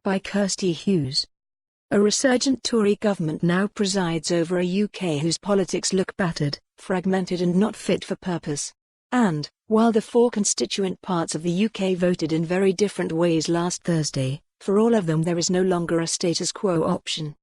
By Kirsty Hughes. A resurgent Tory government now presides over a UK whose politics look battered, fragmented and not fit for purpose. And, while the four constituent parts of the UK voted in very different ways last Thursday, for all of them there is no longer a status quo option.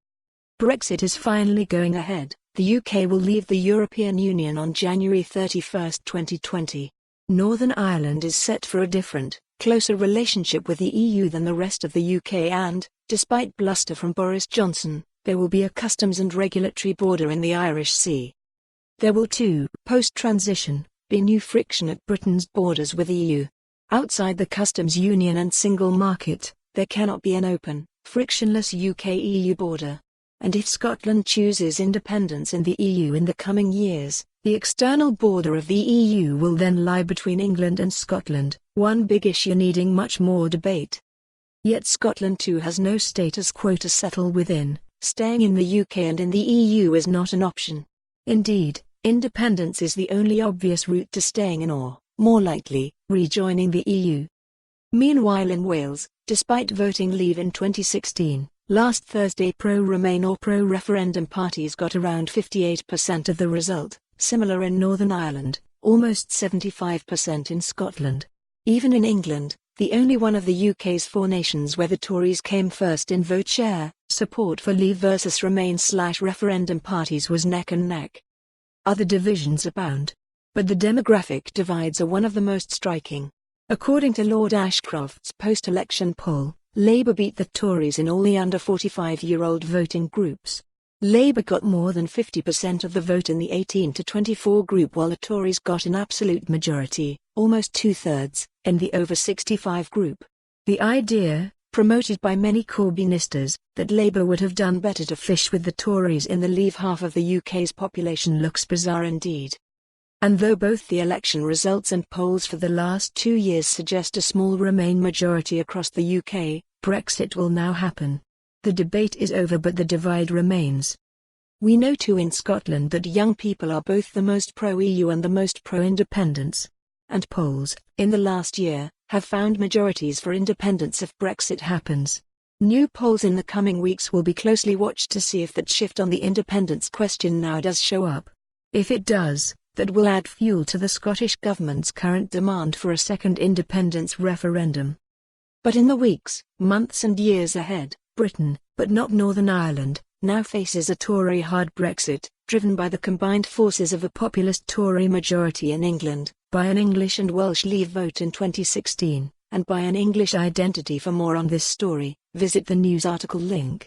Brexit is finally going ahead. The UK will leave the European Union on January 31, 2020. Northern Ireland is set for a different, closer relationship with the EU than the rest of the UK and, despite bluster from Boris Johnson, there will be a customs and regulatory border in the Irish Sea. There will too, post-transition, be new friction at Britain's borders with the EU. Outside the customs union and single market, there cannot be an open, frictionless UK-EU border. And if Scotland chooses independence in the EU in the coming years, the external border of the EU will then lie between England and Scotland, one big issue needing much more debate. Yet Scotland too has no status quo to settle within. Staying in the UK and in the EU is not an option. Indeed, independence is the only obvious route to staying in or, more likely, rejoining the EU. Meanwhile in Wales, despite voting leave in 2016, last Thursday pro-Remain or pro-referendum parties got around 58% of the result, similar in Northern Ireland, almost 75% in Scotland. Even in England, the only one of the UK's four nations where the Tories came first in vote share, support for Leave versus Remain/referendum parties was neck and neck. Other divisions abound. But the demographic divides are one of the most striking. According to Lord Ashcroft's post-election poll, Labour beat the Tories in all the under 45-year-old voting groups. Labour got more than 50% of the vote in the 18 to 24 group while the Tories got an absolute majority, almost two-thirds, in the over 65 group. The idea, promoted by many Corbynistas, that Labour would have done better to fish with the Tories in the Leave half of the UK's population looks bizarre indeed. And though both the election results and polls for the last 2 years suggest a small Remain majority across the UK, Brexit will now happen. The debate is over but the divide remains. We know too in Scotland that young people are both the most pro-EU and the most pro-independence. And polls, in the last year, have found majorities for independence if Brexit happens. New polls in the coming weeks will be closely watched to see if that shift on the independence question now does show up. If it does, that will add fuel to the Scottish Government's current demand for a second independence referendum. But in the weeks, months and years ahead, Britain, but not Northern Ireland, now faces a Tory hard Brexit, driven by the combined forces of a populist Tory majority in England, by an English and Welsh Leave vote in 2016, and by an English identity. For more on this story, visit the news article link.